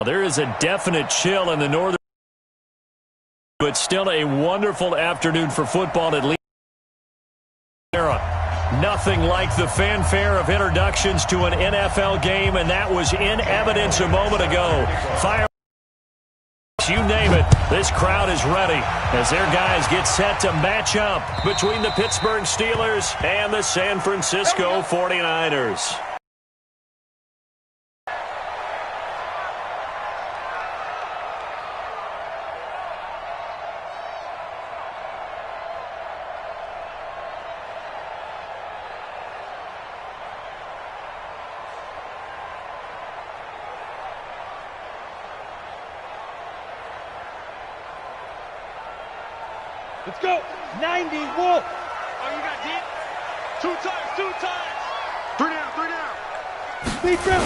There is a definite chill in the northern, but still a wonderful afternoon for football at least. Nothing like the fanfare of introductions to an NFL game, and that was in evidence a moment ago. Fire, you name it, this crowd is ready as their guys get set to match up between the Pittsburgh Steelers and the San Francisco 49ers. Let's go. 90, Wolf. Oh, you got deep. Two times. Three down. Deep grip.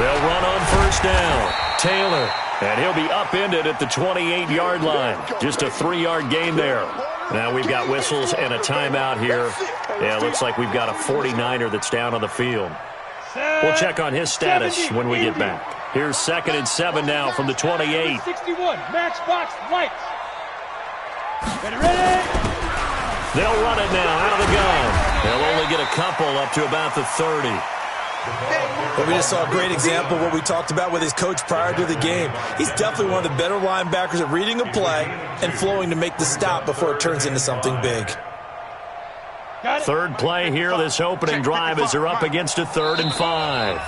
They'll run on first down. Taylor, and he'll be upended at the 28-yard line. Just a 3-yard gain there. Now we've got whistles and a timeout here. Yeah, it looks like we've got a 49er that's down on the field. We'll check on his status when we get back. Here's 2nd and 7 now from the 28. 61, matchbox lights. Ready. They'll run it now out of the gun. They'll only get a couple up to about the 30. Well, we just saw a great example of what we talked about with his coach prior to the game. He's definitely one of the better linebackers at reading a play and flowing to make the stop before it turns into something big. Third play here, this opening drive, as they're up against a 3rd and 5.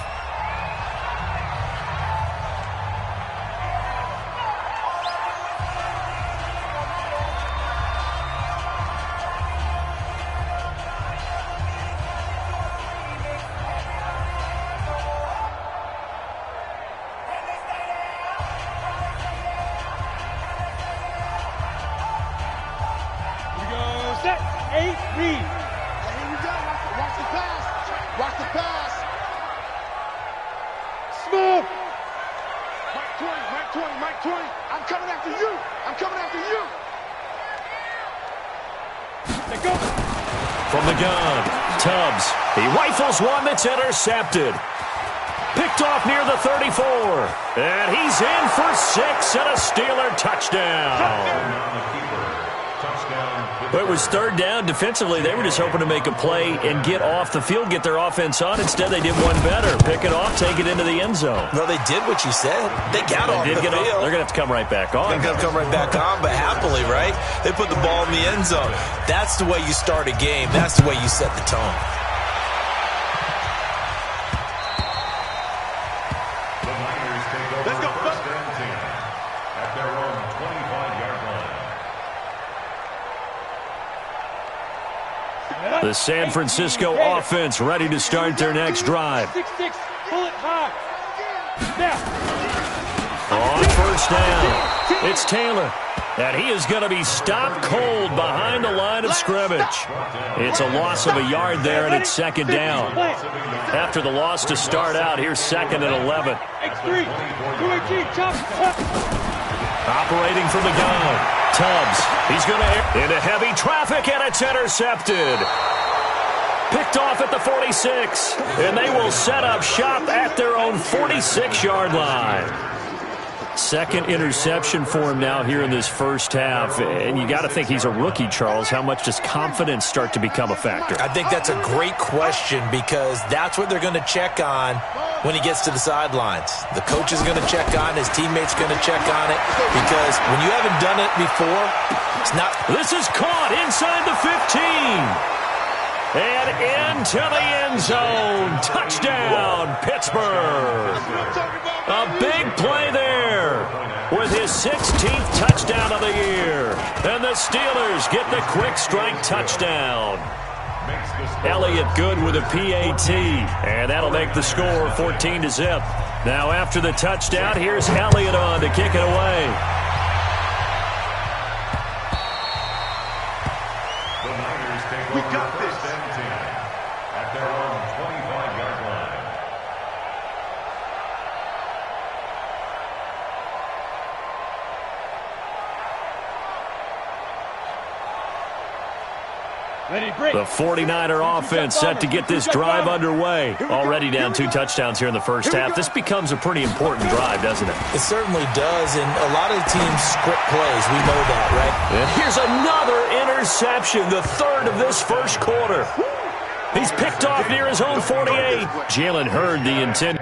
From the gun, Tubbs. He rifles one that's intercepted. Picked off near the 34. And he's in for 6 and a Steeler touchdown. It was 3rd down. Defensively, they were just hoping to make a play and get off the field, get their offense on. Instead, they did one better. Pick it off, take it into the end zone. Well, they did what you said. They got off the field. They're going to have to come right back on. They're going to come right back on, but happily, right? They put the ball in the end zone. That's the way you start a game. That's the way you set the tone. Let's go. At their own 25-yard line. The San Francisco offense ready to start their next drive. 6-6, pull it high. Now. On first down, it's Taylor. And he is going to be stopped cold behind the line of scrimmage. It's a loss of a yard there, and it's 2nd down. After the loss to start out, here's 2nd and 11. X3, 218, chop. Operating from the gun, Tubbs. He's going to into heavy traffic, and it's intercepted. Picked off at the 46, and they will set up shop at their own 46-yard line. 2nd interception for him now here in this first half. And you got to think he's a rookie, Charles. How much does confidence start to become a factor? I think that's a great question because that's what they're going to check on when he gets to the sidelines. The coach is going to check on, his teammates going to check on it because when you haven't done it before, it's not. This is caught inside the 15. And into the end zone. Touchdown, Pittsburgh. A big play there with his 16th touchdown of the year. And the Steelers get the quick strike touchdown. Elliott good with a PAT. And that'll make the score 14-0. Now after the touchdown, here's Elliott on to kick it away. We got this. At their own 25-yard line. The 49er offense set to get this drive underway. Already down 2 touchdowns here in the first half. This becomes a pretty important drive, doesn't it? It certainly does, and a lot of the teams script plays. We know that, right? And here's another interception, the 3rd of this first quarter. He's picked off near his own 48. Jalen heard the intent.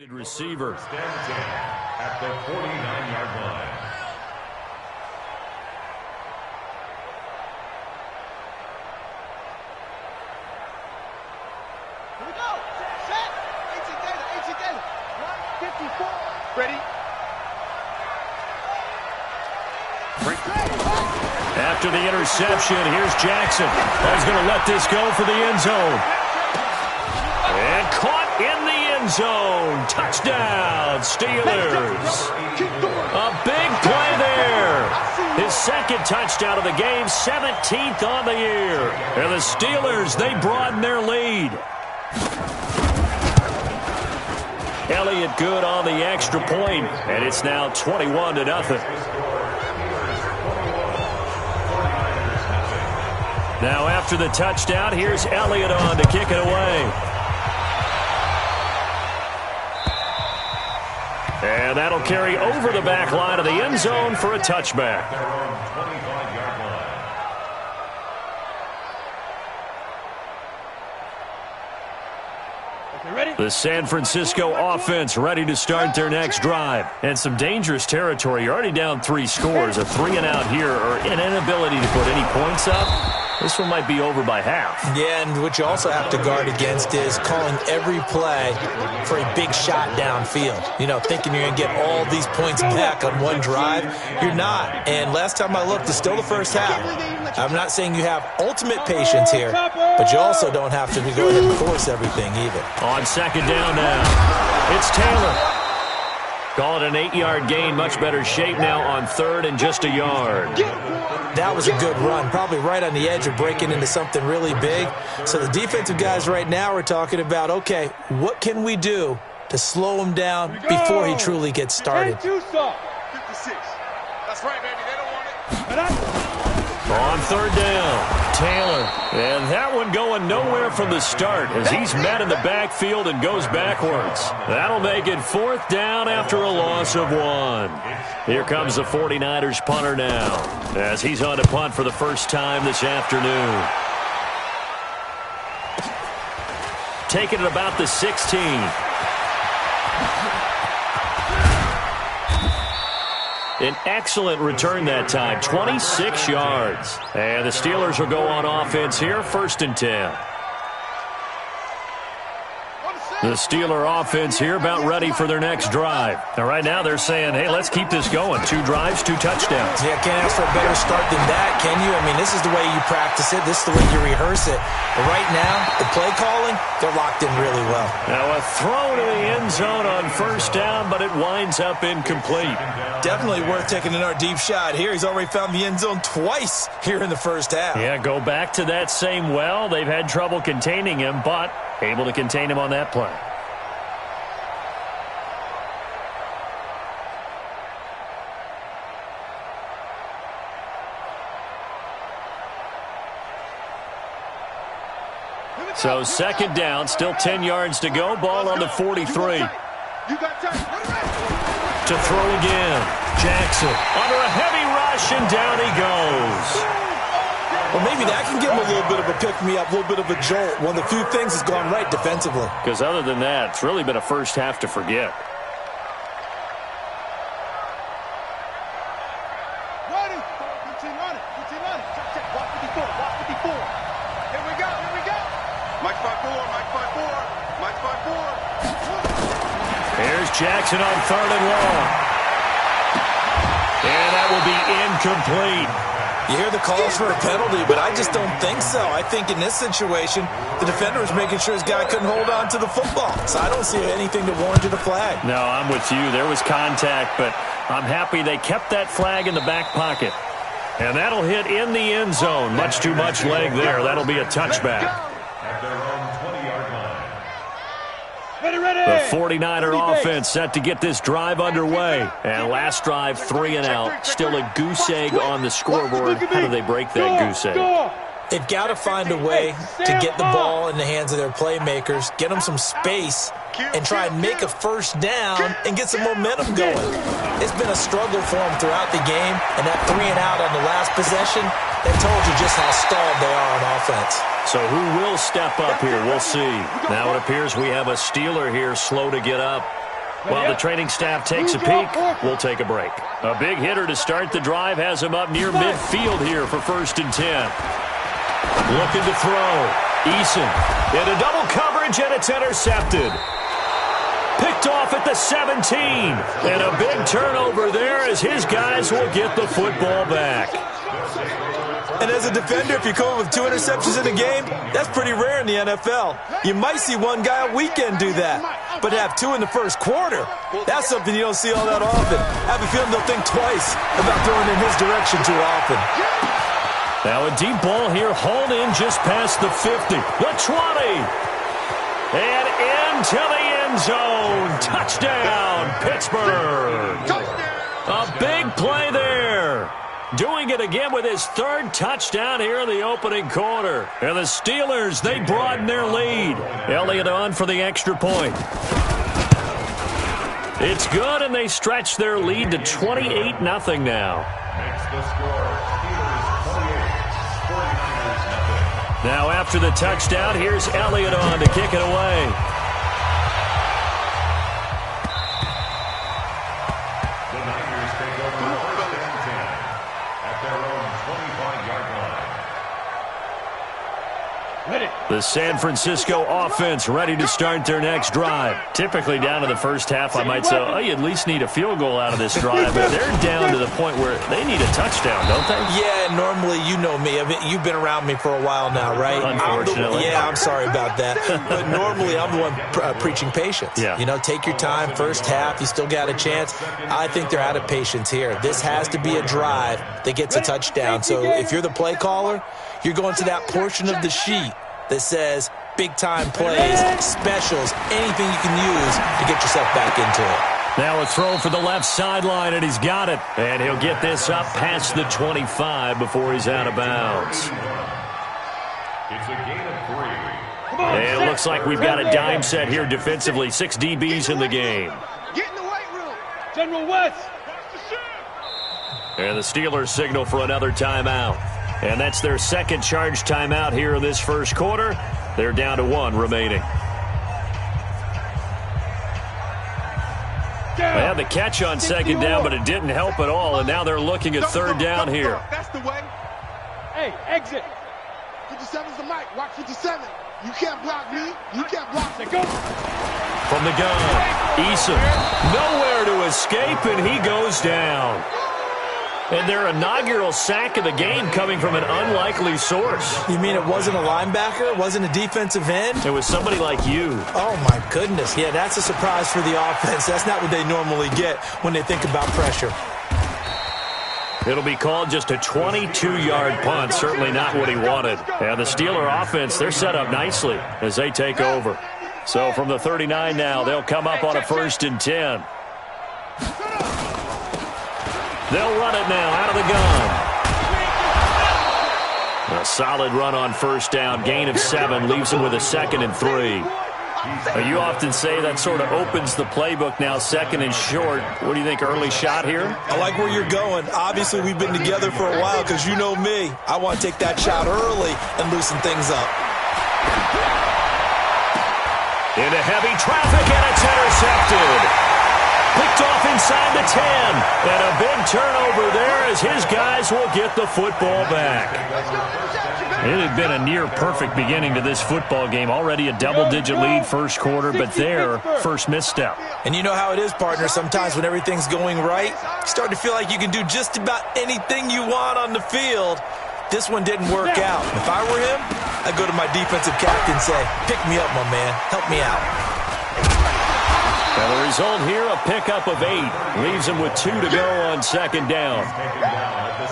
Receiver. Stand 10 at the 49-yard line. Here we go. Set. 18 data. 54. Ready. After the interception, here's Jackson. He's going to let this go for the end zone. And caught in the end zone. Touchdown, Steelers. A big play there. His 2nd touchdown of the game, 17th on the year. And the Steelers, they broaden their lead. Elliott good on the extra point, and it's now 21-0. Now after the touchdown, here's Elliott on to kick it away. And that'll carry over the back line of the end zone for a touchback. The San Francisco offense ready to start their next drive. And some dangerous territory. You're already down 3 scores. A 3-and-out here or an inability to put any points up. This one might be over by half. Yeah, and what you also have to guard against is calling every play for a big shot downfield. You know, thinking you're going to get all these points back on one drive. You're not. And last time I looked, it's still the first half. I'm not saying you have ultimate patience here, but you also don't have to go ahead and force everything either. On 2nd down now, it's Taylor. Call it an 8-yard gain. Much better shape now on 3rd and just a yard. That was a good run, probably right on the edge of breaking into something really big. So the defensive guys right now are talking about, okay, what can we do to slow him down before he truly gets started? 56. That's right, baby. They don't want it. On 3rd down, Taylor. And that one going nowhere from the start as he's met in the backfield and goes backwards. That'll make it 4th down after a loss of 1. Here comes the 49ers punter now as he's on to punt for the first time this afternoon. Taking it about the 16. An excellent return that time, 26 yards. And the Steelers will go on offense here, 1st and 10. On the set. The Steeler offense here about ready for their next drive. Now, right now they're saying, hey, let's keep this going. 2 drives, 2 touchdowns. Yeah, can't ask for a better start than that, can you? I mean, this is the way you practice it. This is the way you rehearse it. But right now, the play calling, they're locked in really well. Now a throw to the end zone on first down, but it winds up incomplete. Definitely worth taking another deep shot here. He's already found the end zone twice here in the first half. Yeah, go back to that same well. They've had trouble containing him, but able to contain him on that play. So second down, still 10 yards to go. Ball on the 43. To throw again. Jackson under a heavy rush, and down he goes. Well, maybe that can give him a little bit of a pick-me-up, a little bit of a jolt. One of the few things that's gone right defensively. Because other than that, it's really been a first half to forget. Running. Continue running. Continue running. Check. Watch 54. Watch 54. Here we go. Here we go. Mike 5-4. Mike 5-4. Mike 5-4. Here's Jackson on 3rd and long. And that will be incomplete. You hear the calls for a penalty, but I just don't think so. I think in this situation, the defender was making sure his guy couldn't hold on to the football. So I don't see anything to warrant a flag. No, I'm with you. There was contact, but I'm happy they kept that flag in the back pocket. And that'll hit in the end zone. Much too much leg there. That'll be a touchback. At their own 20-yard line. The 49er offense set to get this drive underway. And last drive, 3 and out. Still a goose egg on the scoreboard. How do they break that goose egg? They've got to find a way to get the ball in the hands of their playmakers, get them some space, and try and make a first down and get some momentum going. It's been a struggle for them throughout the game, and that 3 and out on the last possession, that told you just how stalled they are on offense. So who will step up here? We'll see. Now it appears we have a Steeler here slow to get up. While the training staff takes a peek, we'll take a break. A big hitter to start the drive has him up near midfield here for 1st and 10. Looking to throw. Eason into double coverage, and it's intercepted. Picked off at the 17. And a big turnover there as his guys will get the football back. And as a defender, if you come up with 2 interceptions in a game, that's pretty rare in the NFL. You might see one guy a weekend do that. But to have 2 in the first quarter, that's something you don't see all that often. I have a feeling they'll think twice about throwing in his direction too often. Now a deep ball here, hauled in just past the 50. The 20. And into the end zone. Touchdown, Pittsburgh. A big play there. Doing it again with his 3rd touchdown here in the opening quarter. And the Steelers, they broaden their lead. Elliott on for the extra point. It's good, and they stretch their lead to 28-0 now. Makes the score Steelers 28, 49ers nothing. Now after the touchdown, here's Elliott on to kick it away. The Niners take over 1st and 10 at their own 25-yard line. The San Francisco offense ready to start their next drive. Typically down to the first half, I might say, oh, you at least need a field goal out of this drive. But they're down to the point where they need a touchdown, don't they? Yeah, normally, you know me. I mean, you've been around me for a while now, right? Unfortunately. I'm sorry about that. But normally, I'm the one preaching patience. Yeah. You know, take your time. First half, you still got a chance. I think they're out of patience here. This has to be a drive that gets a touchdown. So if you're the play caller, you're going to that portion of the sheet that says big-time plays, specials, anything you can use to get yourself back into it. Now a throw for the left sideline, and he's got it. And he'll get this up past the 25 before he's out of bounds. It's a gain of 3. And it looks like we've got a dime set here defensively. 6 DBs in the game. Get in the weight room. General West. And the Steelers signal for another timeout. And that's their 2nd charge timeout here in this first quarter. They're down to 1 remaining. They had the catch on 2nd down, but it didn't help at all. And now they're looking at 3rd down here. That's the way. Hey, exit. 57's the mic. Watch 57. You can't block me. You can't block me. Go. From the gun, Eason, nowhere to escape, and he goes down. And their inaugural sack of the game coming from an unlikely source. You mean it wasn't a linebacker? It wasn't a defensive end? It was somebody like you. Oh, my goodness. Yeah, that's a surprise for the offense. That's not what they normally get when they think about pressure. It'll be called just a 22-yard punt. Certainly not what he wanted. Yeah, the Steeler offense, they're set up nicely as they take over. So from the 39 now, they'll come up on a 1st and 10. They'll run it now out of the gun. A solid run on 1st down. Gain of 7 leaves him with a 2nd and 3. You often say that sort of opens the playbook now, 2nd and short. What do you think, early shot here? I like where you're going. Obviously, we've been together for a while because you know me. I want to take that shot early and loosen things up. Into heavy traffic, and it's intercepted. Picked off inside the 10. And a big turnover there as his guys will get the football back. It had been a near-perfect beginning to this football game. Already a double-digit lead first quarter, but their first misstep. And you know how it is, partner. Sometimes when everything's going right, you start to feel like you can do just about anything you want on the field. This one didn't work out. If I were him, I'd go to my defensive captain and say, pick me up, my man. Help me out. And the result here, a pickup of 8. Leaves him with 2 to go on 2nd down.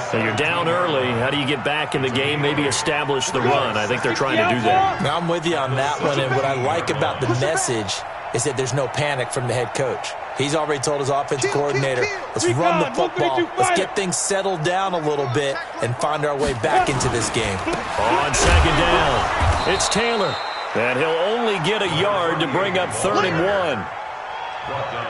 So you're down early. How do you get back in the game? Maybe establish the run. I think they're trying to do that. Now, I'm with you on that one, and what I like about the message is that there's no panic from the head coach. He's already told his offensive coordinator, let's run the football, let's get things settled down a little bit and find our way back into this game. On 2nd down, it's Taylor. And he'll only get a yard to bring up 3rd and 1.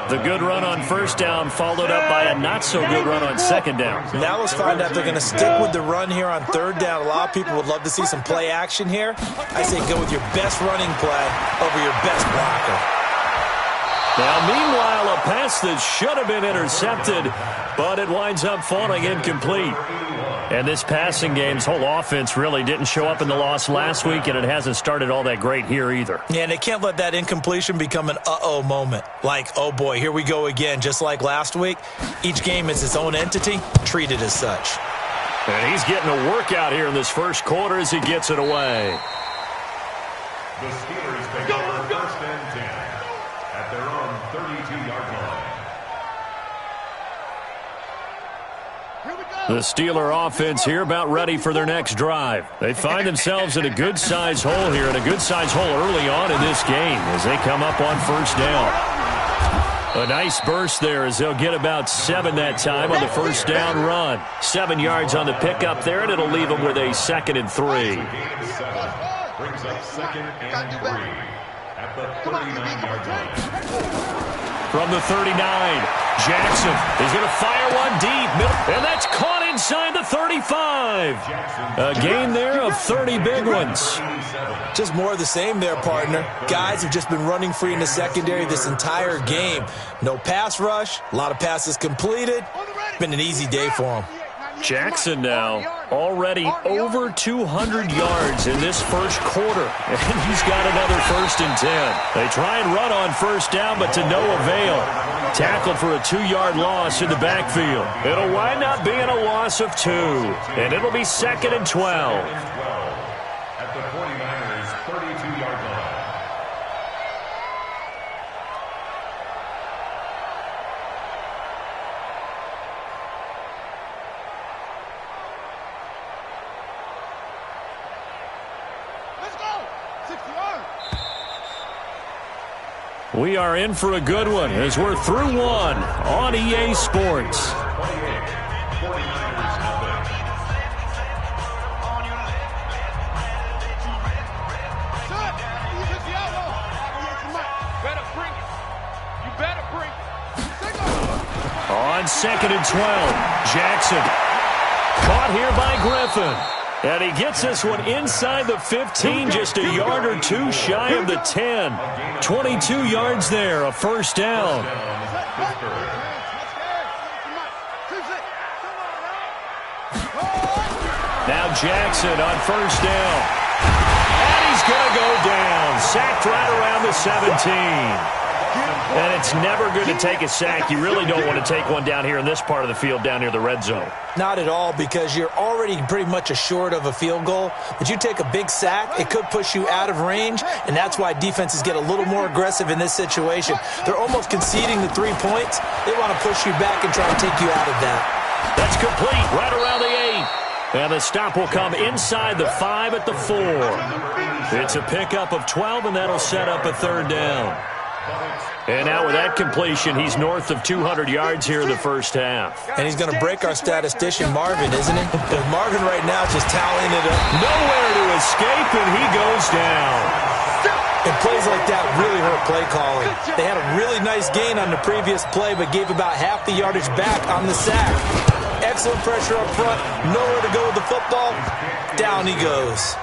The good run on 1st down followed up by a not-so-good run on 2nd down. Now let's find out if they're going to stick with the run here on 3rd down. A lot of people would love to see some play action here. I say go with your best running play over your best blocker. Now, meanwhile, a pass that should have been intercepted, but it winds up falling incomplete. And this passing game's whole offense really didn't show up in the loss last week, and it hasn't started all that great here either. Yeah, and they can't let that incompletion become an uh-oh moment. Like, oh boy, here we go again, just like last week. Each game is its own entity, treat it as such. And he's getting a workout here in this first quarter as he gets it away. The Steelers take over 1st and 10 at their own 32-yard line. The Steeler offense here about ready for their next drive. They find themselves in a good-sized hole here, and a good-sized hole early on in this game as they come up on 1st down. A nice burst there as they'll get about 7 that time on the 1st down run. 7 yards on the pickup there, and it'll leave them with a 2nd and 3. Gain of 7 brings up 2nd and 3 at the 39-yard line. From the 39, Jackson is going to fire one deep. And that's caught inside the 35. A gain there of 30 big ones. Just more of the same there, partner. Guys have just been running free in the secondary this entire game. No pass rush, a lot of passes completed. Been an easy day for them. Jackson now already over 200 yards in this first quarter. And he's got another 1st and 10. They try and run on 1st down, but to no avail. Tackled for a 2-yard loss in the backfield. It'll wind up being a loss of 2. And it'll be 2nd and 12. At the 49ers' 32-yard line. We are in for a good one as we're through one on EA Sports. On 2nd and 12, Jackson caught here by Griffin. And he gets this one inside the 15, just a yard or 2 shy of the 10. 22 yards there, a 1st down. Now Jackson on 1st down. And he's going to go down. Sacked right around the 17. And it's never good to take a sack. You really don't want to take one down here in this part of the field, down near the red zone. Not at all, because you're already pretty much assured of a field goal. But you take a big sack, it could push you out of range, and that's why defenses get a little more aggressive in this situation. They're almost conceding the 3 points. They want to push you back and try and take you out of that. That's complete, right around the 8. And the stop will come inside the 5 at the 4. It's a pickup of 12, and that'll set up a third down. And now with that completion, he's north of 200 yards here in the first half. And he's going to break our statistician, Marvin, isn't he? Because Marvin right now just tallying it up. Nowhere to escape, and he goes down. And plays like that really hurt play calling. They had a really nice gain on the previous play, but gave about half the yardage back on the sack. Excellent pressure up front. Nowhere to go with the football. Down he goes.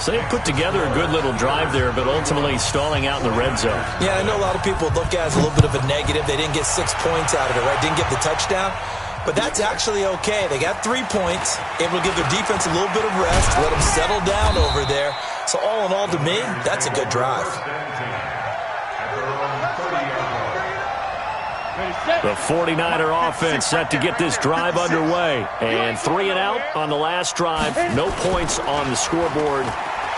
So they put together a good little drive there, but ultimately stalling out in the red zone. Yeah, I know a lot of people look at it as a little bit of a negative. They didn't get 6 points out of it, right? Didn't get the touchdown. But that's actually okay. They got 3 points, able to give their defense a little bit of rest, let them settle down over there. So all in all, to me, that's a good drive. The 49er offense set to get this drive underway. And 3 and out on the last drive. No points on the scoreboard.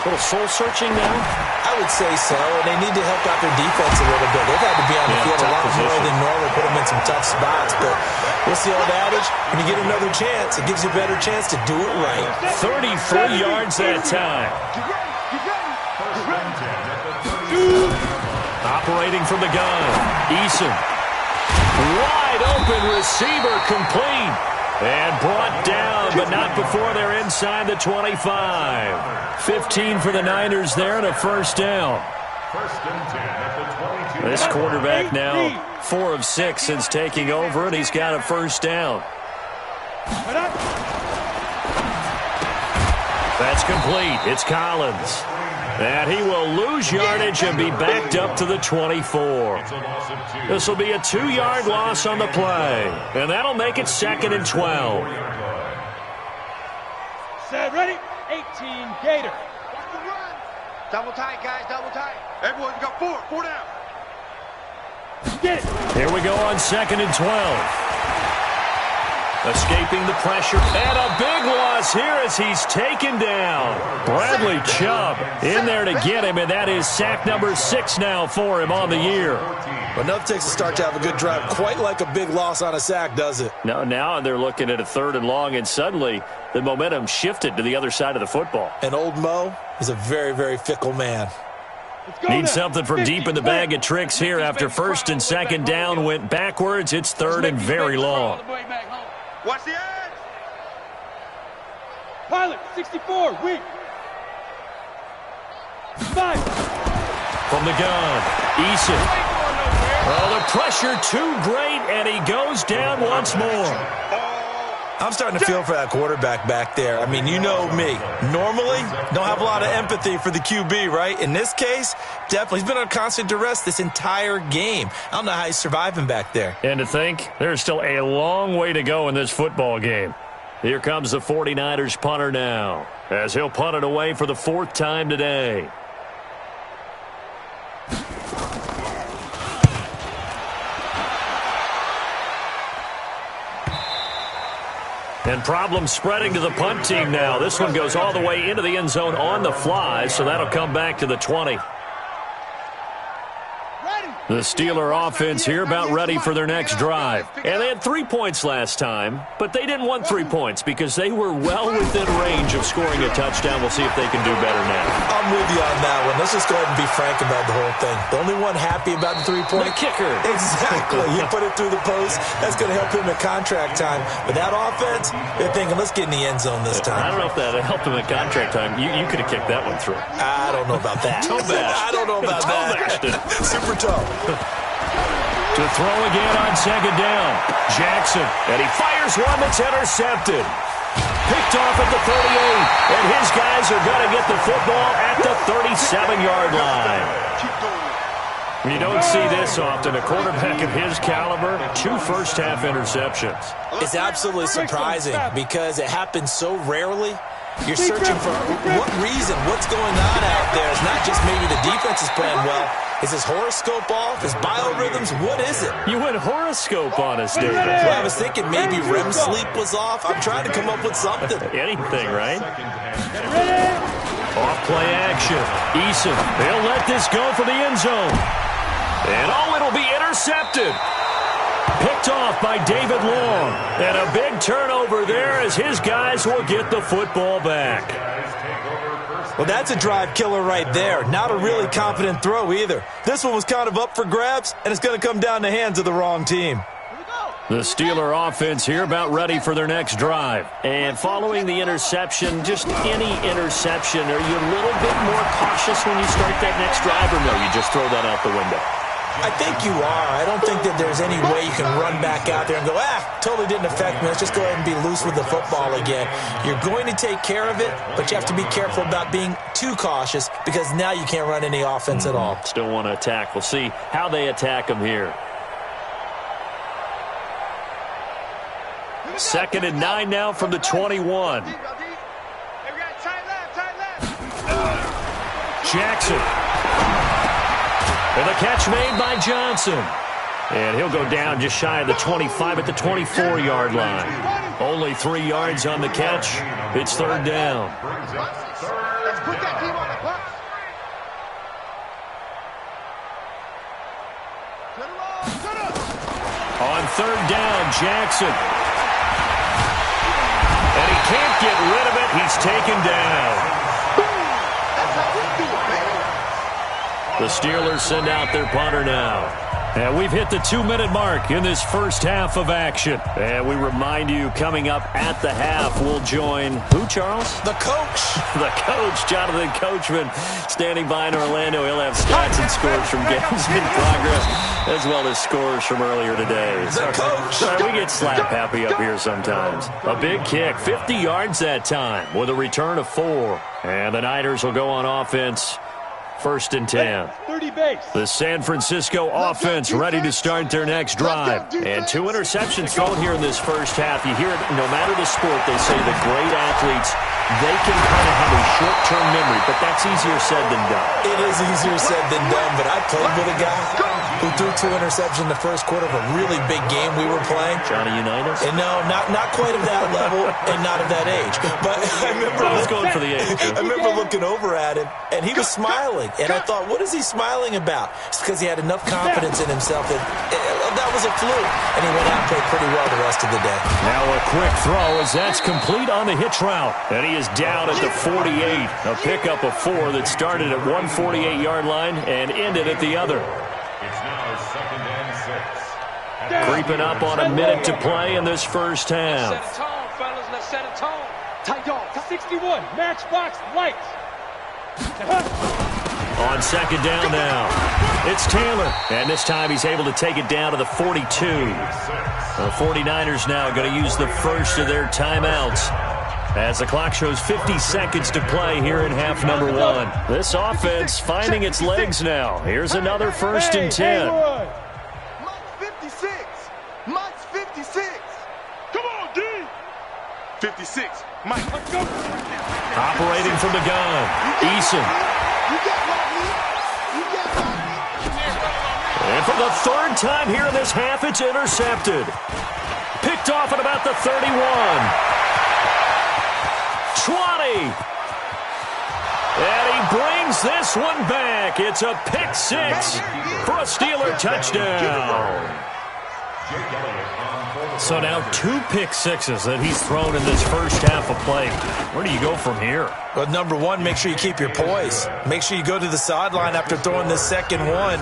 A little soul-searching now? I would say so, and they need to help out their defense a little bit. They've had to be on the field a lot more than normal, put them in some tough spots. But what's the old adage? When you get another chance, it gives you a better chance to do it right. 33 yards that time. Operating from the gun. Eason. Wide open receiver complete. And brought down, but not before they're inside the 25. 15 for the Niners there and a first down. This quarterback now 4 of 6 since taking over, and he's got a first down. That's complete. It's Collins. And he will lose yardage and be backed up to the 24. This will be a 2-yard loss on the play. And that'll make it 2nd and 12. Set, ready? 18, Gator. Double tight, guys, double tight. Everyone, you got 4 down. Get it. Here we go on 2nd and 12. Escaping the pressure, and a big loss here as he's taken down. Bradley Chubb in there to get him, and that is sack number 6 now for him on the year. But enough takes a start to have a good drive. Quite like a big loss on a sack, does it? No, now they're looking at a 3rd and long, and suddenly the momentum shifted to the other side of the football. And old Mo is a very, very fickle man. Need something from deep in the bag of tricks here after 1st and 2nd down went backwards. It's 3rd and very long. Watch the edge. Pilot, 64, weak. 5. From the gun, Eason. Oh, the pressure too great, and he goes down once more. I'm starting to feel for that quarterback back there. I mean, you know me. Normally, don't have a lot of empathy for the QB, right? In this case, definitely. He's been on constant duress this entire game. I don't know how he's surviving back there. And to think, there's still a long way to go in this football game. Here comes the 49ers punter now, as he'll punt it away for the 4th time today. And problems spreading to the punt team now. This one goes all the way into the end zone on the fly, so that'll come back to the 20. The Steeler offense here about ready for their next drive. And they had 3 points last time, but they didn't want 3 points because they were well within range of scoring a touchdown. We'll see if they can do better now. I'm with you on that one. Let's just go ahead and be frank about the whole thing. The only one happy about the 3-point kicker. Exactly. You put it through the post. That's going to help him at contract time. But that offense, they're thinking, let's get in the end zone this time. I don't know if that helped him at contract time. You could have kicked that one through. I don't know about that. I don't know about that. Super tough. To throw again on 2nd down. Jackson, and he fires one that's intercepted. Picked off at the 38, and his guys are going to get the football at the 37-yard line. You don't see this often. A quarterback of his caliber, 2 first-half interceptions. It's absolutely surprising because it happens so rarely. You're searching for what reason, what's going on out there. It's not just maybe the defense is playing well. Is his horoscope off? His biorhythms? What is it? You went horoscope on us, David. Well, I was thinking maybe REM sleep was off. I'm trying to come up with something. Anything, right? Off-play action. Eason, he'll let this go for the end zone. And it'll be intercepted. Picked off by David Long. And a big turnover there as his guys will get the football back. Well, that's a drive killer right there. Not a really confident throw either. This one was kind of up for grabs, and it's going to come down the hands of the wrong team. The Steeler offense here about ready for their next drive. And following the interception, just any interception, are you a little bit more cautious when you start that next drive, or no, you just throw that out the window? I think you are. I don't think that there's any way you can run back out there and go, totally didn't affect me. Let's just go ahead and be loose with the football again. You're going to take care of it, but you have to be careful about being too cautious because now you can't run any offense at all. Still want to attack. We'll see how they attack them here. 2nd and 9 now from the 21. Jackson. And the catch made by Johnson. And he'll go down just shy of the 25 at the 24-yard line. Only 3 yards on the catch. It's 3rd down. Let's put that team on the clock. On 3rd down, Jackson. And he can't get rid of it. He's taken down. That's how we do it, baby. The Steelers send out their punter now. And we've hit the 2-minute mark in this first half of action. And we remind you, coming up at the half, we'll join who, Charles? The coach. The coach, Jonathan Coachman, standing by in Orlando. He'll have stats and scores from games in progress, as well as scores from earlier today. The coach. Sorry, we get slap happy up here sometimes. A big kick, 50 yards that time, with a return of 4. And the Niners will go on offense. 1st and 10. 30 base. The San Francisco offense ready to start their next drive. And 2 interceptions thrown here in this first half. You hear it, no matter the sport, they say the great athletes, they can kind of have a short-term memory, but that's easier said than done. It is easier said than done, but I played with a guy who threw 2 interceptions in the first quarter of a really big game we were playing. Johnny Unitas? And no, not quite of that level and not of that age. But I remember I was going for the age. I remember looking over at him, and he was smiling. And I thought, what is he smiling about? It's because he had enough confidence in himself that was a fluke. And he went out and played pretty well the rest of the day. Now a quick throw as that's complete on the hitch route. And he is down at the 48. A pickup of 4 that started at 148-yard line and ended at the other. It's now 2nd and 6. Creeping up on a minute to play in this first half. Set a tone, fellas. Let's set a tone. Tight dog. 61. Matchbox lights. On 2nd down now, it's Taylor. And this time he's able to take it down to the 42. The 49ers now going to use the first of their timeouts as the clock shows 50 seconds to play here in half number 1. This offense finding its legs now. Here's another 1st and 10. Mike's 56. Mike's 56. Come on, D. 56. Mike, let's go. Operating from the gun, Eason. You got Rodney. You got Rodney. And for the 3rd time here in this half, it's intercepted. Picked off at about the 31. 20. And he brings this one back. It's a pick 6 for a Steeler touchdown. So now 2 pick 6s that he's thrown in this first half of play. Where do you go from here? Well, number 1, make sure you keep your poise. Make sure you go to the sideline after throwing this second one,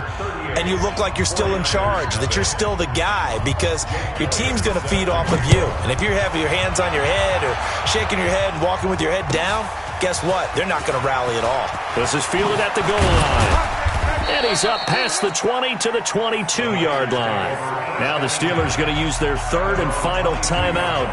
and you look like you're still in charge, that you're still the guy, because your team's going to feed off of you. And if you have your hands on your head or shaking your head and walking with your head down, guess what? They're not going to rally at all. This is fielded at the goal line. And he plays up past the 20 to the 22-yard line. Now the Steelers going to use their third and final timeout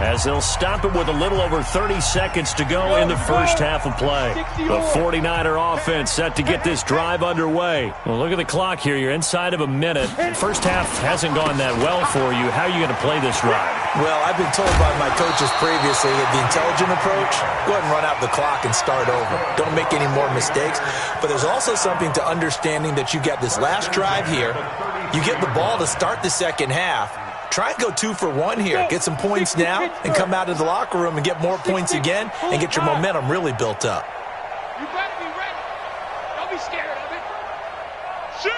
as they'll stop it with a little over 30 seconds to go in the first half of play. The 49er offense set to get this drive underway. Well, look at the clock here. You're inside of a minute. The first half hasn't gone that well for you. How are you going to play this drive? Well, I've been told by my coaches previously that the intelligent approach, go ahead and run out the clock and start over. Don't make any more mistakes. But there's also something to understanding that you get this last drive here. You get the ball to start the second half. Try and go 2 for 1 here. Get some points now and come out of the locker room and get more points again and get your momentum really built up. You better be ready. Don't be scared of it. Shoot!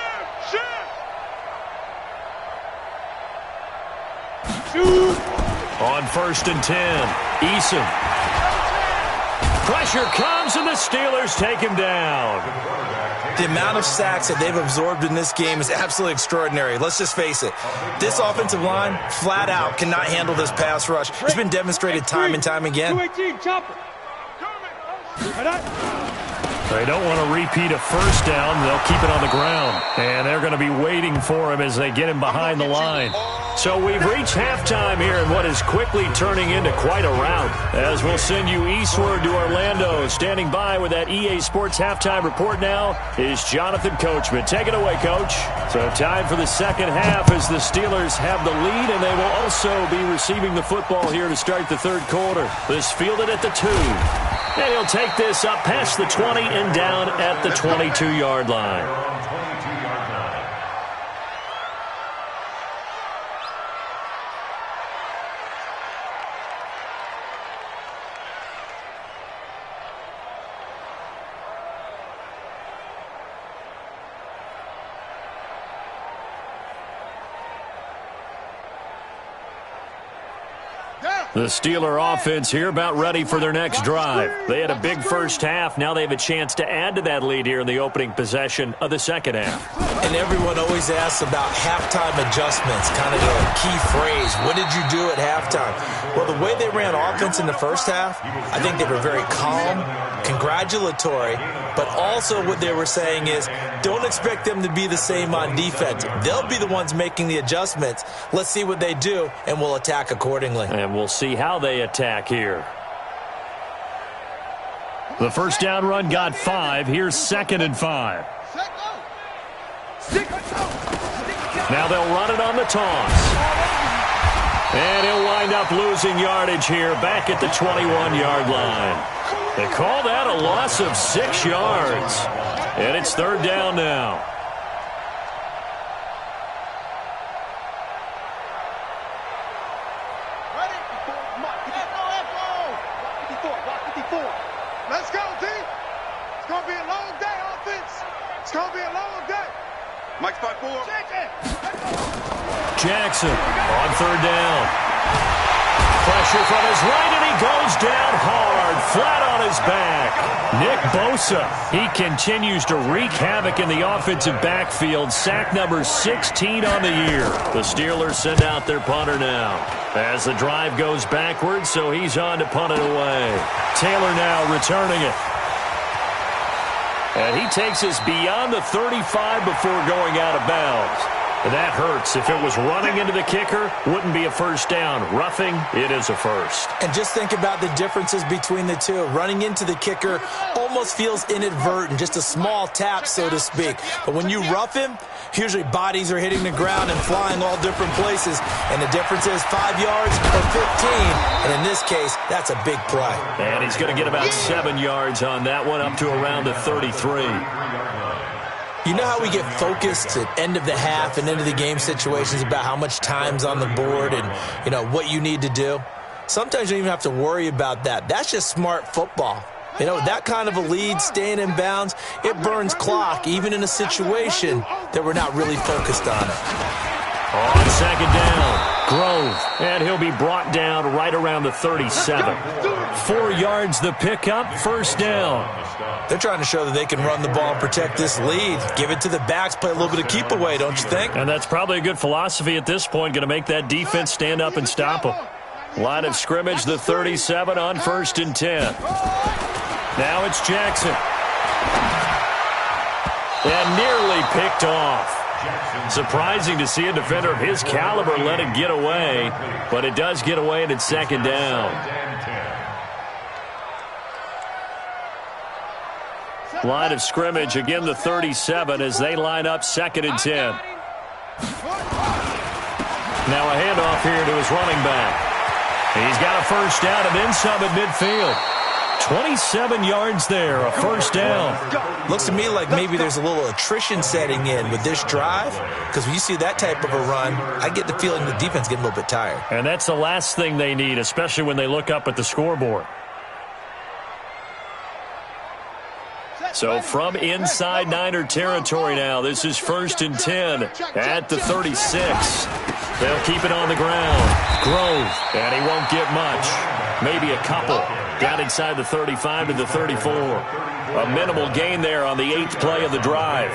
On 1st and 10, Eason. Pressure comes and the Steelers take him down. The amount of sacks that they've absorbed in this game is absolutely extraordinary. Let's just face it. This offensive line, flat out, cannot handle this pass rush. It's been demonstrated time and time again. 218, chopper. They don't want to repeat a first down. They'll keep it on the ground. And they're going to be waiting for him as they get him behind the line. So we've reached halftime here in what is quickly turning into quite a rout. As we'll send you eastward to Orlando. Standing by with that EA Sports halftime report now is Jonathan Coachman. Take it away, Coach. So time for the second half as the Steelers have the lead, and they will also be receiving the football here to start the third quarter. This fielded at the 2. And he'll take this up past the 20 and down at the 22-yard line. The Steeler offense here about ready for their next drive. They had a big first half. Now they have a chance to add to that lead here in the opening possession of the second half. And everyone always asks about halftime adjustments, kind of the key phrase. What did you do at halftime? Well, the way they ran offense in the first half, I think they were very calm, congratulatory, but also what they were saying is don't expect them to be the same on defense. They'll be the ones making the adjustments. Let's see what they do, and we'll attack accordingly. And we'll see how they attack here. The first down run got 5. Here's 2nd and 5. Now they'll run it on the toss. And he'll wind up losing yardage here back at the 21-yard line. They call that a loss of 6 yards. And it's 3rd down now. Let's go, D. It's going to be a long day, offense. It's going to be a long day. Mike's 5-4. Jackson on 3rd down. Pressure from his right, and he goes down hard, flat on his back. Nick Bosa, he continues to wreak havoc in the offensive backfield. Sack number 16 on the year. The Steelers send out their punter now. As the drive goes backwards, so he's on to punt it away. Taylor now returning it. And he takes us beyond the 35 before going out of bounds. And that hurts. If it was running into the kicker, wouldn't be a first down. Roughing, it is a first. And just think about the differences between the two. Running into the kicker almost feels inadvertent, just a small tap, so to speak. But when you rough him, usually bodies are hitting the ground and flying all different places. And the difference is 5 yards or 15. And in this case, that's a big play. And he's going to get about 7 yards on that one, up to around the 33. You know how we get focused at end of the half and end of the game situations about how much time's on the board and, you know, what you need to do? Sometimes you don't even have to worry about that. That's just smart football. You know, that kind of a lead, staying in bounds, it burns clock, even in a situation that we're not really focused on it. On 2nd down, Grove, and he'll be brought down right around the 37. 4 yards the pickup, 1st down. They're trying to show that they can run the ball and protect this lead. Give it to the backs, play a little bit of keep away, don't you think? And that's probably a good philosophy at this point, going to make that defense stand up and stop them. Line of scrimmage, the 37 on 1st and 10. Now it's Jackson. And nearly picked off. Surprising to see a defender of his caliber let it get away, but it does get away and it's second down. Line of scrimmage, again the 37 as they line up 2nd and 10. Now a handoff here to his running back. He's got a first down and then some at midfield. 27 yards there, a first down. Looks to me like maybe there's a little attrition setting in with this drive, because when you see that type of a run, I get the feeling the defense getting a little bit tired. And that's the last thing they need, especially when they look up at the scoreboard. So from inside Niner territory now, this is 1st and 10 at the 36. They'll keep it on the ground. Grove, and he won't get much. Maybe a couple. Down inside the 35 to the 34. A minimal gain there on the 8th play of the drive.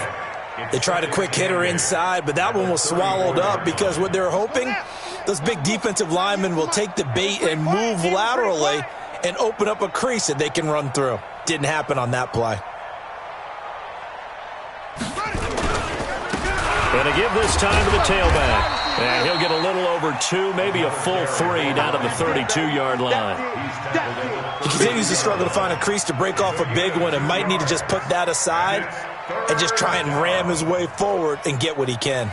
They tried a quick hitter inside, but that one was swallowed up because what they're hoping, those big defensive linemen will take the bait and move laterally and open up a crease that they can run through. Didn't happen on that play. Going to give this time to the tailback. And he'll get a little over 2, maybe a full 3 down to the 32-yard line. He continues to struggle to find a crease to break off a big one and might need to just put that aside and just try and ram his way forward and get what he can.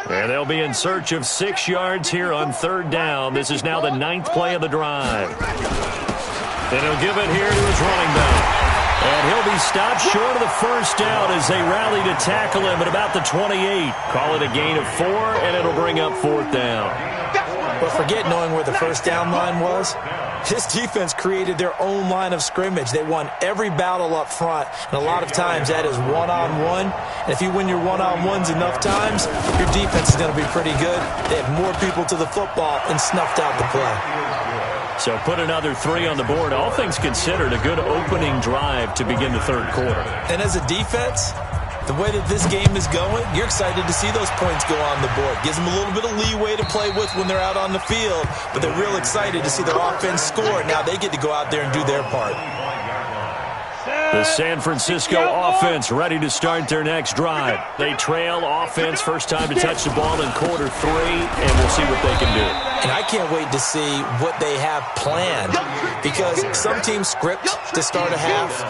And they'll be in search of 6 yards here on 3rd down. This is now the 9th play of the drive. And he'll give it here to his running back. And he'll be stopped short of the first down as they rally to tackle him at about the 28. Call it a gain of 4, and it'll bring up 4th down. But forget knowing where the first down line was. This defense created their own line of scrimmage. They won every battle up front, and a lot of times that is one-on-one. And if you win your one-on-ones enough times, your defense is going to be pretty good. They have more people to the football and snuffed out the play. So put another 3 on the board. All things considered, a good opening drive to begin the 3rd quarter. And as a defense, the way that this game is going, you're excited to see those points go on the board. Gives them a little bit of leeway to play with when they're out on the field, but they're real excited to see their offense score. Now they get to go out there and do their part. The San Francisco offense ready to start their next drive. They trail offense, first time to touch the ball in quarter 3, and we'll see what they can do. And I can't wait to see what they have planned, because some teams script to start a half.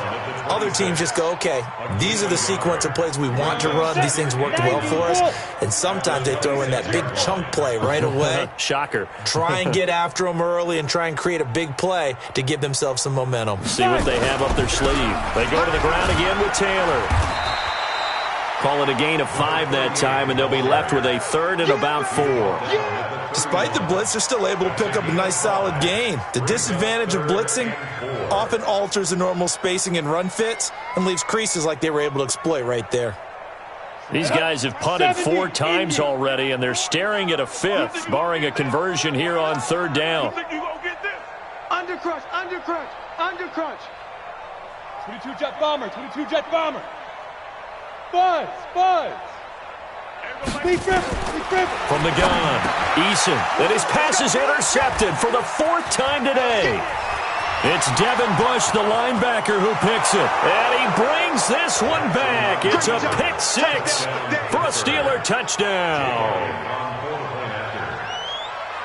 Other teams just go, okay, these are the sequence of plays we want to run. These things worked well for us. And sometimes they throw in that big chunk play right away. Shocker. Try and get after them early and try and create a big play to give themselves some momentum. See what they have up their sleeve. They go to the ground again with Taylor. Call it a gain of 5 that time, and they'll be left with a 3rd and about 4. Despite the blitz, they're still able to pick up a nice solid gain. The disadvantage of blitzing often alters the normal spacing and run fits and leaves creases like they were able to exploit right there. These guys have punted 4 times already, and they're staring at a 5th, barring a conversion here on 3rd down. Under crunch, under crunch, under crunch. 22 jet bomber, 22 jet bomber. Buzz, buzz. From the gun, Eason, and his pass is intercepted for the 4th time today. It's Devin Bush, the linebacker, who picks it. And he brings this one back. It's a pick 6 for a Steeler touchdown.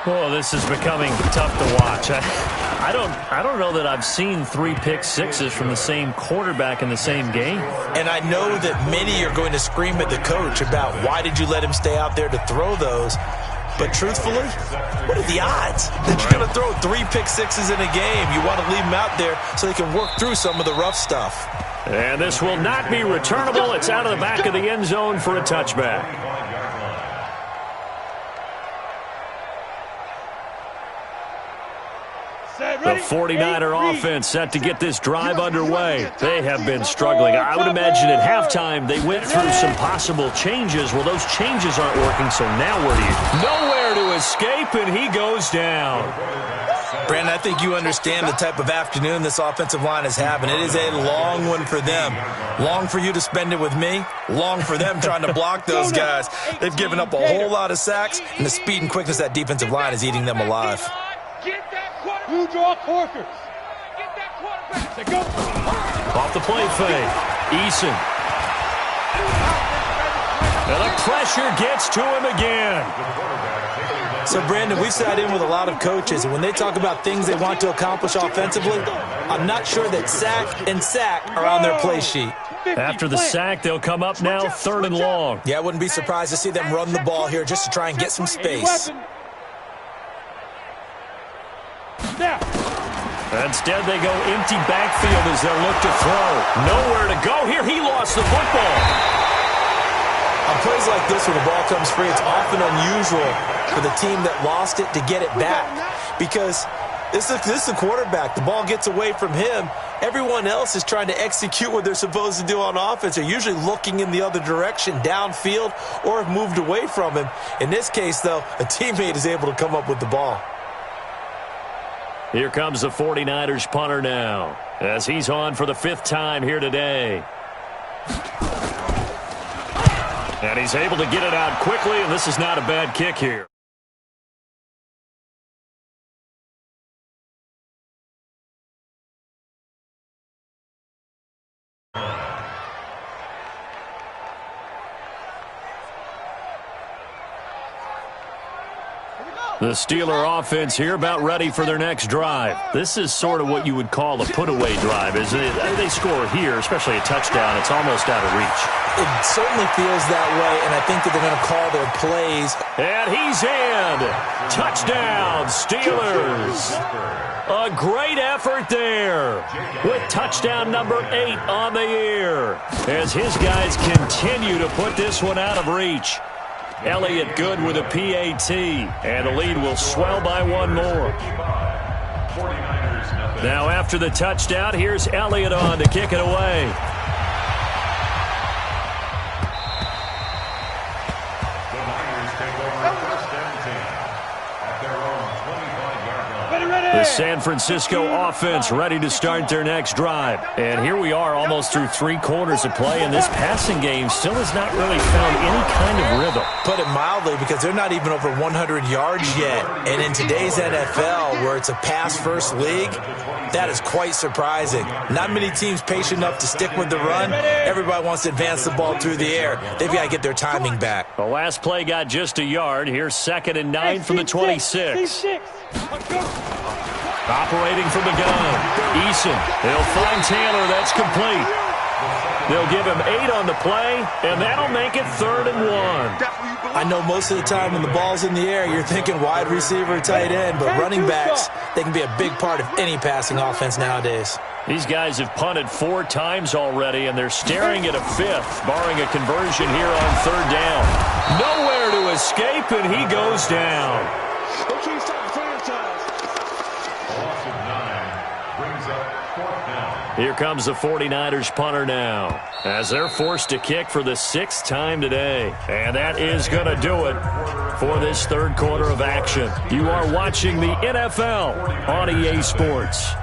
Oh, this is becoming tough to watch. I don't know that I've seen 3 pick 6s from the same quarterback in the same game. And I know that many are going to scream at the coach about why did you let him stay out there to throw those. But truthfully, what are the odds that you're going to throw 3 pick 6s in a game? You want to leave them out there so they can work through some of the rough stuff. And this will not be returnable. It's out of the back of the end zone for a touchback. The 49er offense set to get this drive underway. They have been struggling. I would imagine at halftime they went through some possible changes. Well, those changes aren't working, so now where do you? Nowhere to escape, and he goes down. Brandon, I think you understand the type of afternoon this offensive line is having. It is a long one for them. Long for you to spend it with me. Long for them trying to block those guys. They've given up a whole lot of sacks, and the speed and quickness of that defensive line is eating them alive. Blue draw Corkers. Get that quarterback. Off the play fake. Eason. And the pressure gets to him again. So, Brandon, we've sat in with a lot of coaches, and when they talk about things they want to accomplish offensively, I'm not sure that sack and sack are on their play sheet. After the sack, they'll come up now 3rd and long. Yeah, I wouldn't be surprised to see them run the ball here just to try and get some space. Instead, they go empty backfield as they look to throw. Nowhere to go here. He lost the football. On plays like this, when the ball comes free, it's often unusual for the team that lost it to get it back. Because this is the quarterback. The ball gets away from him. Everyone else is trying to execute what they're supposed to do on offense. They're usually looking in the other direction, downfield, or have moved away from him. In this case, though, a teammate is able to come up with the ball. Here comes the 49ers punter now, as he's on for the 5th time here today. And he's able to get it out quickly, and this is not a bad kick here. The Steeler offense here about ready for their next drive. This is sort of what you would call a put-away drive, isn't it? They score here, especially a touchdown. It's almost out of reach. It certainly feels that way, and I think that they're going to call their plays. And he's in. Touchdown, Steelers. A great effort there with touchdown number 8 on the year as his guys continue to put this one out of reach. Elliott good with a PAT, and the lead will swell by 1 more. Now after the touchdown, here's Elliott on to kick it away. The Niners take over 1st and 10 at their own 25-yard line. The San Francisco offense ready to start their next drive. And here we are almost through 3 quarters of play, and this passing game still has not really found any kind of rhythm. Put it mildly, because they're not even over 100 yards yet. And in today's NFL, where it's a pass-first league, that is quite surprising. Not many teams patient enough to stick with the run. Everybody wants to advance the ball through the air. They've got to get their timing back. The last play got just a yard. Here's 2nd and 9 from the 26. Operating from the gun. Eason. They'll find Taylor. That's complete. They'll give him 8 on the play, and that'll make it 3rd and 1. I know most of the time when the ball's in the air, you're thinking wide receiver, tight end, but running backs, they can be a big part of any passing offense nowadays. These guys have punted 4 times already, and they're staring at a 5th, barring a conversion here on 3rd down. Nowhere to escape, and he goes down. Here comes the 49ers punter now, as they're forced to kick for the 6th time today. And that is going to do it for this 3rd quarter of action. You are watching the NFL on EA Sports.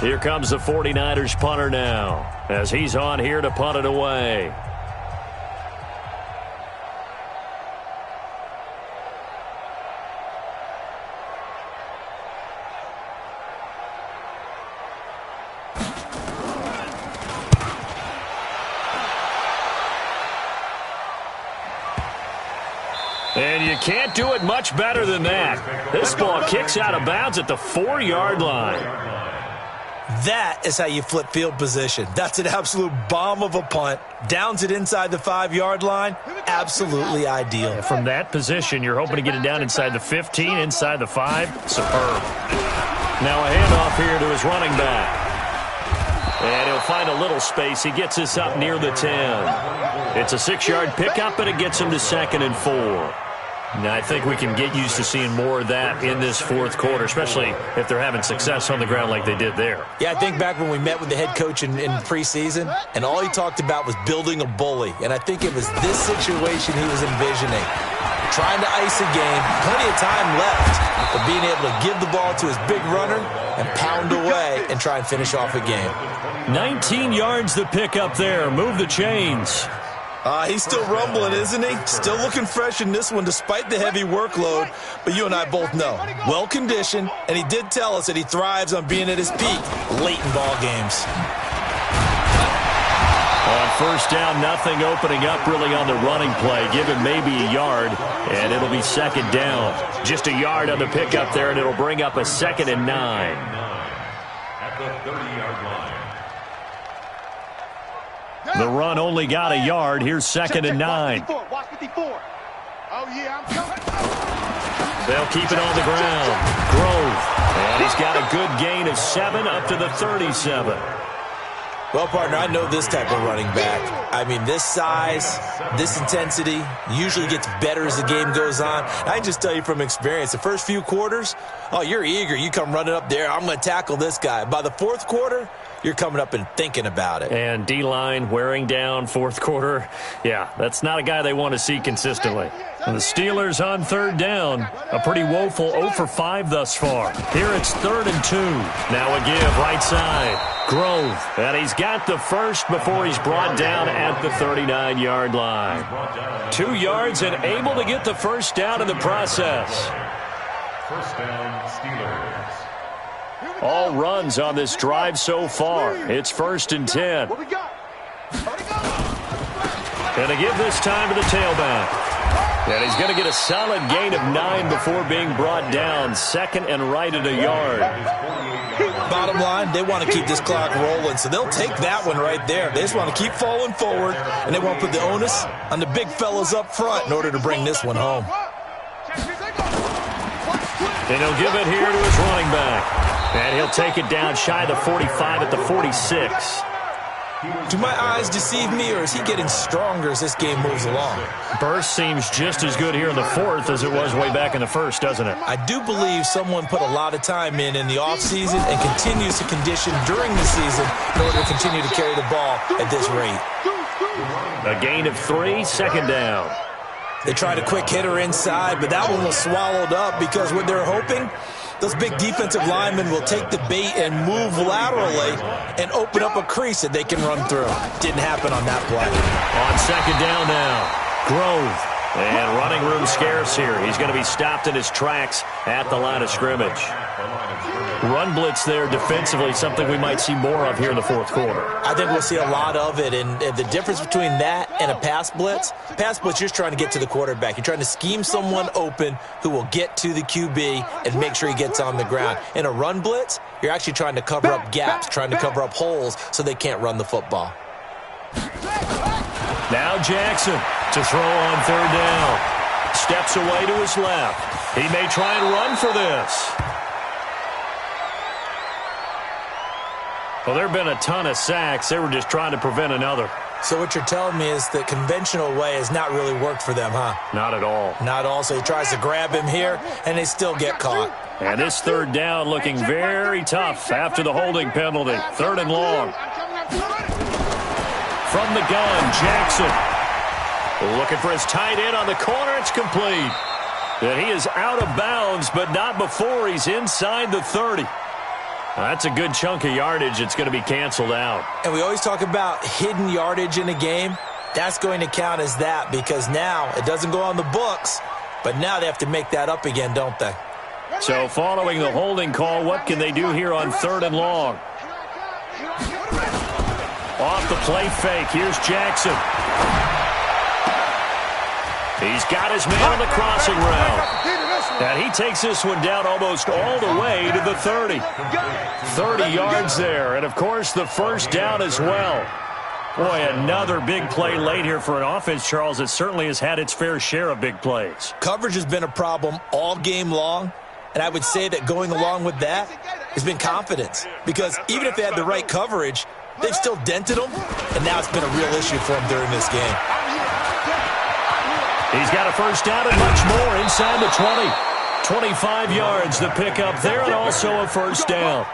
Here comes the 49ers punter now, as he's on here to punt it away. And you can't do it much better than that. This ball kicks out of bounds at the 4-yard line. That is how you flip field position. That's an absolute bomb of a punt. Downs it inside the 5-yard line. Absolutely ideal. From that position, you're hoping to get it down inside the 15, inside the 5. Superb. Now a handoff here to his running back. And he'll find a little space. He gets this up near the 10. It's a 6-yard pickup, and it gets him to 2nd and 4. Now, I think we can get used to seeing more of that in this 4th quarter, especially if they're having success on the ground like they did there. Yeah, I think back when we met with the head coach in preseason, and all he talked about was building a bully. And I think it was this situation he was envisioning. trying to ice a game, plenty of time left, but being able to give the ball to his big runner and pound away and try and finish off a game. 19 yards the pick up there. Move the chains. He's still rumbling, isn't he? Still looking fresh in this one despite the heavy workload. But you and I both know, well-conditioned, and he did tell us that he thrives on being at his peak late in ball games. On first down, nothing opening up really on the running play. Give him maybe a yard, and it'll be second down. Just a yard on the pickup there, and it'll bring up a 2nd and 9. At the 30-yard line. The run only got a yard. Here's 2nd and 9. Watch 54. Oh, yeah, I'm coming. They'll keep it on the ground. Grove. And he's got a good gain of 7 up to the 37. Well, partner, I know this type of running back. I mean, this size, this intensity usually gets better as the game goes on. I can just tell you from experience, the first few quarters, oh, you're eager. You come running up there, I'm going to tackle this guy. By the fourth quarter, you're coming up and thinking about it. And D-line wearing down fourth quarter. Yeah, that's not a guy they want to see consistently. And the Steelers on third down. A pretty woeful 0 for 5 thus far. Here it's 3rd and 2. Now a give right side. Grove. And he's got the first before he's brought down at the 39-yard line. 2 yards and able to get the first down in the process. First down, Steelers. All runs on this drive so far. It's 1st and 10. What we got? And a give this time to the tailback. And he's going to get a solid gain of 9 before being brought down. 2nd and right at a yard. Bottom line, they want to keep this clock rolling, so they'll take that one right there. They just want to keep falling forward, and they want to put the onus on the big fellas up front in order to bring this one home. And he'll give it here to his running back. And he'll take it down shy of the 45 at the 46. Do my eyes deceive me, or is he getting stronger as this game moves along? Burst seems just as good here in the 4th as it was way back in the 1st, doesn't it? I do believe someone put a lot of time in the offseason and continues to condition during the season in order to continue to carry the ball at this rate. A gain of 3, 2nd down. They tried a quick hitter inside, but that one was swallowed up because what they're hoping, those big defensive linemen will take the bait and move laterally and open up a crease that they can run through. Didn't happen on that play. On 2nd down now, Grove. And running room scarce here. He's going to be stopped in his tracks at the line of scrimmage. Run blitz there defensively, something we might see more of here in the 4th quarter. I think we'll see a lot of it, and the difference between that and a pass blitz, you're just trying to get to the quarterback. You're trying to scheme someone open who will get to the QB and make sure he gets on the ground. In a run blitz, you're actually trying to cover up gaps, trying to cover up holes so they can't run the football. Now Jackson to throw on 3rd down. Steps away to his left. He may try and run for this. Well, there have been a ton of sacks. They were just trying to prevent another. So what you're telling me is the conventional way has not really worked for them, huh? Not at all. Not all. So he tries to grab him here, and they still get caught. And this 3rd down looking very tough after the holding penalty. 3rd and long. From the gun, Jackson. Looking for his tight end on the corner. It's complete. And he is out of bounds, but not before he's inside the 30. That's a good chunk of yardage. It's going to be canceled out. And we always talk about hidden yardage in a game. That's going to count as that because now it doesn't go on the books, but now they have to make that up again, don't they? So following the holding call, what can they do here on 3rd and long? Off the play fake. Here's Jackson. He's got his man on the crossing route. And he takes this one down almost all the way to the 30. 30 yards there. And, of course, the first down as well. Boy, another big play late here for an offense, Charles, that certainly has had its fair share of big plays. Coverage has been a problem all game long. And I would say that going along with that has been confidence. Because even if they had the right coverage, they've still dented them. And now it's been a real issue for them during this game. He's got a first down and much more inside the 20. 25 yards the pickup there and also a first down.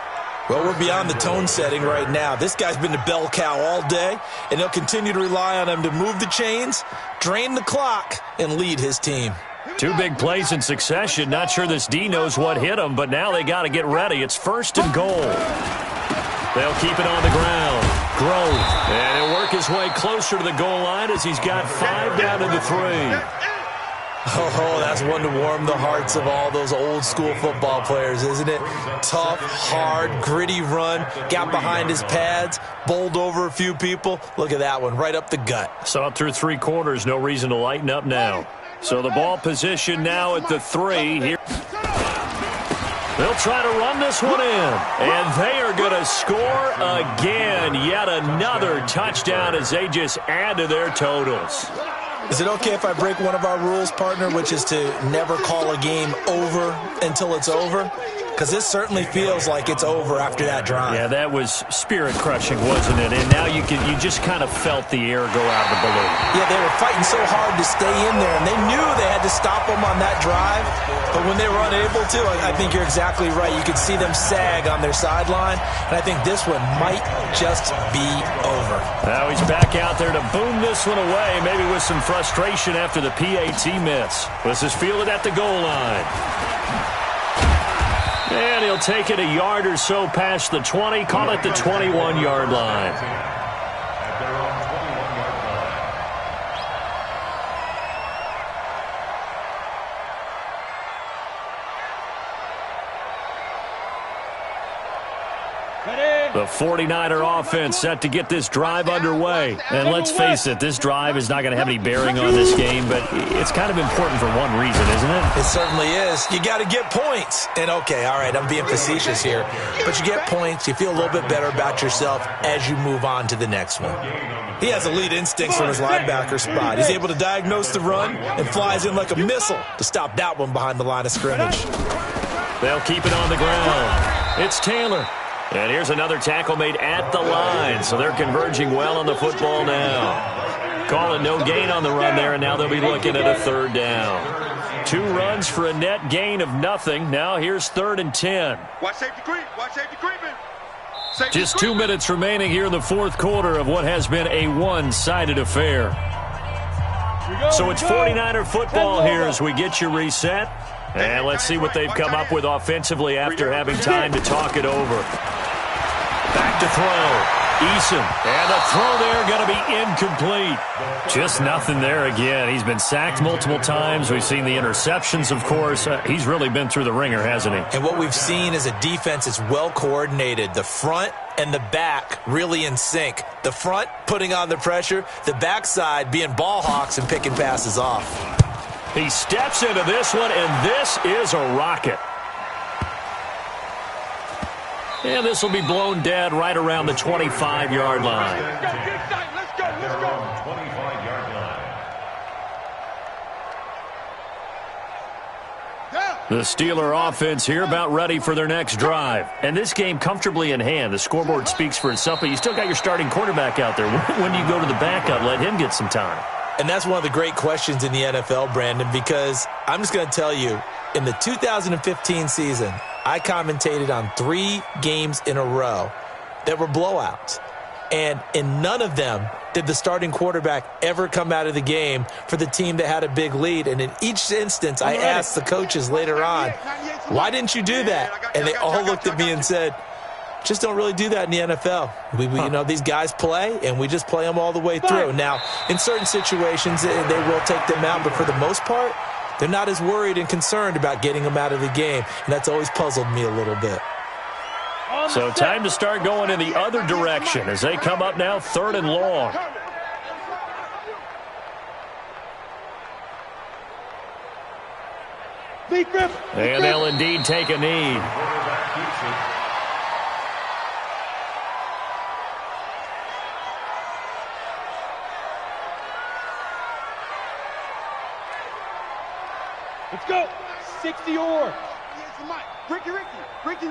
Well, we're beyond the tone setting right now. This guy's been the bell cow all day, and they'll continue to rely on him to move the chains, drain the clock, and lead his team. Two big plays in succession. Not sure this D knows what hit him, but now they got to get ready. It's 1st and goal. They'll keep it on the ground. Grove. And he'll work his way closer to the goal line as he's got 5 down to the 3. Oh, that's one to warm the hearts of all those old school football players, isn't it? Tough, hard, gritty run, got behind his pads, bowled over a few people. Look at that one, right up the gut. Saw it through 3 quarters, no reason to lighten up now. So the ball position now at the 3. Here. They'll try to run this one in. And they are going to score again. Yet another touchdown as they just add to their totals. Is it okay if I break one of our rules, partner, which is to never call a game over until it's over? Because this certainly feels like it's over after that drive. Yeah, that was spirit-crushing, wasn't it? And now you just kind of felt the air go out of the balloon. Yeah, they were fighting so hard to stay in there, and they knew they had to stop them on that drive. But when they were unable to, I think you're exactly right. You could see them sag on their sideline, and I think this one might just be over. Now he's back out there to boom this one away, maybe with some frustration after the PAT miss. This is fielded at the goal line. And he'll take it a yard or so past the 20, call it the 21-yard line. At their own 21-yard line. The 49er offense set to get this drive underway. And let's face it, this drive is not going to have any bearing on this game, but it's kind of important for one reason, isn't it? It certainly is. You got to get points. And, okay, all right, I'm being facetious here. But you get points, you feel a little bit better about yourself as you move on to the next one. He has elite instincts from his linebacker spot. He's able to diagnose the run and flies in like a missile to stop that one behind the line of scrimmage. They'll keep it on the ground. It's Taylor. And here's another tackle made at the line, so they're converging well on the football now. Call it no gain on the run there, and now they'll be looking at a 3rd down. 2 runs for a net gain of nothing. Now here's 3rd and 10. Watch safety creep. Watch safety creeping. Just 2 minutes remaining here in the 4th quarter of what has been a one-sided affair. So it's 49er football here as we get you reset. And let's see what they've come up with offensively after having time to talk it over. Back to throw. Eason. And the throw there going to be incomplete. Just nothing there again. He's been sacked multiple times. We've seen the interceptions, of course. He's really been through the ringer, hasn't he? And what we've seen is a defense that's well coordinated. The front and the back really in sync. The front putting on the pressure. The backside being ball hawks and picking passes off. He steps into this one, and this is a rocket. And this will be blown dead right around the 25-yard line. Let's go. 25-yard line. The Steeler offense here about ready for their next drive. And this game comfortably in hand. The scoreboard speaks for itself, but you still got your starting quarterback out there. When do you go to the backup? Let him get some time. And that's one of the great questions in the NFL, Brandon, because I'm just going to tell you, in the 2015 season, I commentated on 3 games in a row that were blowouts. And in none of them did the starting quarterback ever come out of the game for the team that had a big lead. And in each instance, I asked the coaches later on, why didn't you do that? And they all looked at me and said, just don't really do that in the NFL. We you know, these guys play, and we just play them all the way through. Now, in certain situations, they will take them out, but for the most part, they're not as worried and concerned about getting them out of the game, and that's always puzzled me a little bit. So time to start going in the other direction as they come up now 3rd and long. And they'll indeed take a knee. Let's go. 60 or. Ricky.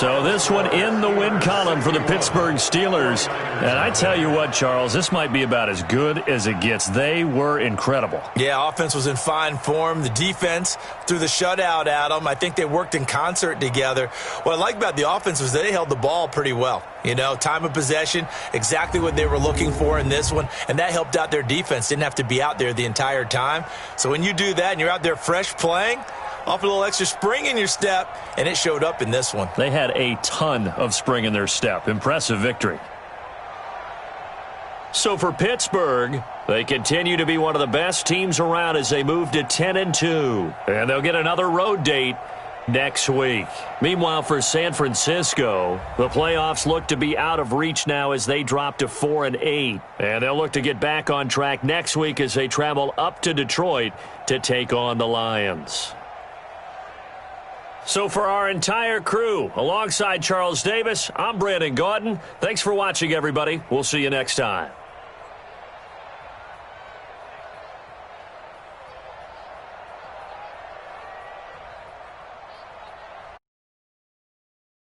So this one in the win column for the Pittsburgh Steelers. And I tell you what, Charles, this might be about as good as it gets. They were incredible. Yeah, offense was in fine form. The defense threw the shutout at them. I think they worked in concert together. What I like about the offense was they held the ball pretty well. You know, time of possession, exactly what they were looking for in this one, and that helped out their defense. Didn't have to be out there the entire time. So when you do that and you're out there fresh playing, off a little extra spring in your step, and it showed up in this one. They had a ton of spring in their step. Impressive victory. So for Pittsburgh, they continue to be one of the best teams around as they move to 10-2. And they'll get another road date next week. Meanwhile, for San Francisco, the playoffs look to be out of reach now as they drop to 4-8. And they'll look to get back on track next week as they travel up to Detroit to take on the Lions. So for our entire crew, alongside Charles Davis, I'm Brandon Gaudin. Thanks for watching, everybody. We'll see you next time.